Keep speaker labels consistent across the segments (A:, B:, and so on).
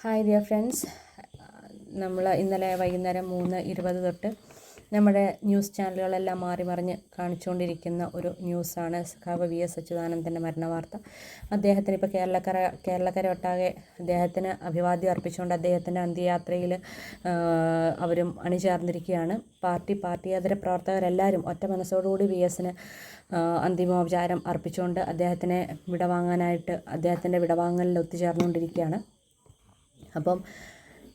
A: Hi dear friends, നമ്മൾ ഇന്നലെ വൈകുന്നേരം 3:20 തൊട്ട് നമ്മുടെ ന്യൂസ് ചാനലുകളെല്ലാം മാറി മറിഞ്ഞ് കാണിച്ചുകൊണ്ടിരിക്കുന്ന ഒരു ന്യൂസാണ് സഖാവ് വി എസ് അച്യുതാനന്ദൻ്റെ മരണവാർത്ത. അദ്ദേഹത്തിന് ഇപ്പോൾ കേരളക്കര ഒട്ടാകെ അദ്ദേഹത്തിന് അഭിവാദ്യം അർപ്പിച്ചുകൊണ്ട് അദ്ദേഹത്തിൻ്റെ അന്ത്യയാത്രയിൽ അവരും അണിചേർന്നിരിക്കുകയാണ്. പാർട്ടിയേതര പ്രവർത്തകരെല്ലാവരും ഒറ്റ മനസ്സോടുകൂടി വി എസിന് അന്തിമോപചാരം അർപ്പിച്ചുകൊണ്ട് അദ്ദേഹത്തിനെ വിടവാങ്ങാനായിട്ട് അദ്ദേഹത്തിൻ്റെ വിടവാങ്ങലിൽ ഒത്തുചേർന്നുകൊണ്ടിരിക്കുകയാണ്. അപ്പം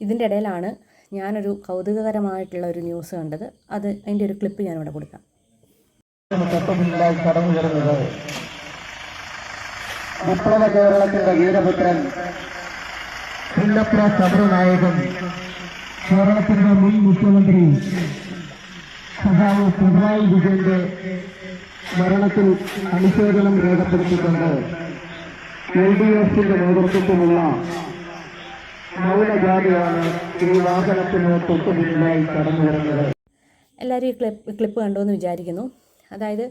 A: ഇതിൻ്റെ ഇടയിലാണ് ഞാനൊരു കൗതുകകരമായിട്ടുള്ള ഒരു ന്യൂസ് കണ്ടത്. അതിൻ്റെ ഒരു ക്ലിപ്പ് ഞാനിവിടെ കൊടുക്കാം.
B: കടന്നു വരുന്നത് വിപ്ലവ കേരളത്തിന്റെ വീരപുത്രൻ പുന്നപ്ര സമരനായകൻ കേരളത്തിന്റെ മുൻ മുഖ്യമന്ത്രി സഖാവ് പിണറായി വിജയന്റെ മരണത്തിൽ അനുശോചനം രേഖപ്പെടുത്തിക്കൊണ്ട് LDFന്റെ നേതൃത്വത്തിലുള്ള മൗനജാതിയാണ് ഈ വാഹനത്തിന് തൊട്ടു മുന്നിലായി കടന്നു വരുന്നത്.
A: എല്ലാവരും ഈ ക്ലിപ്പ് കണ്ടു എന്ന് വിചാരിക്കുന്നു. അതായത്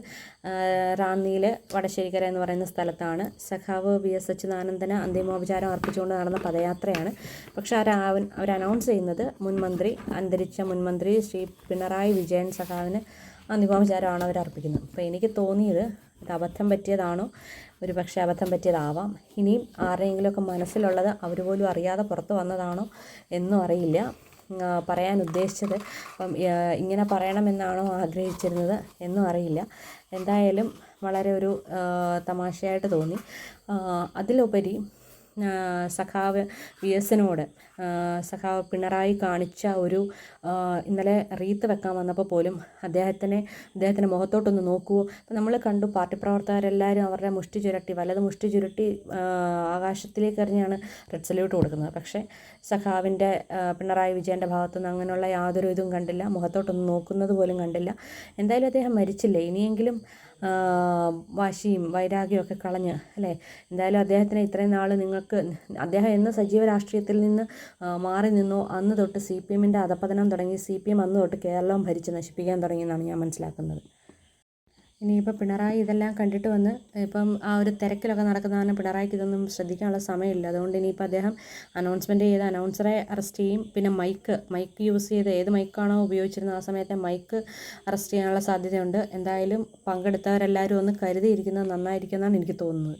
A: റാന്നിയിൽ വടശ്ശേരിക്കര എന്ന് പറയുന്ന സ്ഥലത്താണ് സഖാവ് വി എസ് അച്യുതാനന്ദന് അന്തിമോപചാരം അർപ്പിച്ചുകൊണ്ട് നടന്ന പദയാത്രയാണ്. പക്ഷേ അവർ അനൗൺസ് ചെയ്യുന്നത് അന്തരിച്ച മുൻമന്ത്രി ശ്രീ പിണറായി വിജയൻ സഖാവിന് അന്തിമോപചാരമാണ് അവർ അർപ്പിക്കുന്നത്. അപ്പോൾ എനിക്ക് തോന്നിയത് ഇത് അബദ്ധം പറ്റിയതാണോ, ഒരു പക്ഷേ അബദ്ധം പറ്റിയതാവാം. ഇനിയും ആരുടെയെങ്കിലുമൊക്കെ മനസ്സിലുള്ളത് അവർ പോലും അറിയാതെ പുറത്ത് വന്നതാണോ എന്നും അറിയില്ല. പറയാൻ ഉദ്ദേശിച്ചത് ഇങ്ങനെ പറയണമെന്നാണോ ആഗ്രഹിച്ചിരുന്നത് എന്നും അറിയില്ല. എന്തായാലും വളരെ ഒരു തമാശയായിട്ട് തോന്നി. അതിലുപരി സഖാവ് വി എസിനോട് സഖാവ് പിണറായി കാണിച്ച ഒരു ഇന്നലെ റീത്ത് വെക്കാൻ വന്നപ്പോൾ പോലും അദ്ദേഹത്തിൻ്റെ മുഖത്തോട്ടൊന്ന് നോക്കുമോ. അപ്പോൾ നമ്മൾ കണ്ടു പാർട്ടി പ്രവർത്തകരെല്ലാവരും അവരുടെ വലത് മുഷ്ടി ചുരുട്ടി ആകാശത്തിലേക്ക് എറിഞ്ഞാണ് റെഡ് സല്യൂട്ട് കൊടുക്കുന്നത്. പക്ഷേ സഖാവിൻ്റെ പിണറായി വിജയൻ്റെ ഭാഗത്തുനിന്ന് അങ്ങനെയുള്ള യാതൊരു ഇതും കണ്ടില്ല, മുഖത്തോട്ടൊന്ന് നോക്കുന്നത് പോലും കണ്ടില്ല. എന്തായാലും അദ്ദേഹം മരിച്ചില്ലേ, ഇനിയെങ്കിലും വാശിയും വൈരാഗ്യമൊക്കെ കളഞ്ഞ് അല്ലേ. എന്തായാലും അദ്ദേഹത്തിന് ഇത്രയും നാൾ അദ്ദേഹം എന്ന് സജീവ രാഷ്ട്രീയത്തിൽ നിന്ന് മാറി നിന്നോ അന്ന് തൊട്ട് CPMൻ്റെ അധപതനം തുടങ്ങി. CPM അന്ന് തൊട്ട് കേരളം ഭരിച്ച് നശിപ്പിക്കാൻ തുടങ്ങിയെന്നാണ് ഞാൻ മനസ്സിലാക്കുന്നത്. ഇനിയിപ്പോൾ പിണറായി ഇതെല്ലാം കണ്ടിട്ട് വന്ന് ഇപ്പം ആ ഒരു തിരക്കിലൊക്കെ നടക്കുന്നതാണ്. പിണറായിക്ക് ഇതൊന്നും ശ്രദ്ധിക്കാനുള്ള സമയമില്ല. അതുകൊണ്ട് ഇനിയിപ്പോൾ അദ്ദേഹം അനൗൺസ്മെൻറ്റ് ചെയ്ത് അനൗൺസറെ അറസ്റ്റ് ചെയ്യും. പിന്നെ മൈക്ക് യൂസ് ചെയ്ത് ഏത് മൈക്കാണോ ഉപയോഗിച്ചിരുന്നത് ആ സമയത്തെ മൈക്ക് അറസ്റ്റ് ചെയ്യാനുള്ള സാധ്യതയുണ്ട്. എന്തായാലും പങ്കെടുത്തവരെല്ലാവരും ഒന്ന് കരുതിയിരിക്കുന്നത് നന്നായിരിക്കുമെന്നാണ് എനിക്ക് തോന്നുന്നത്.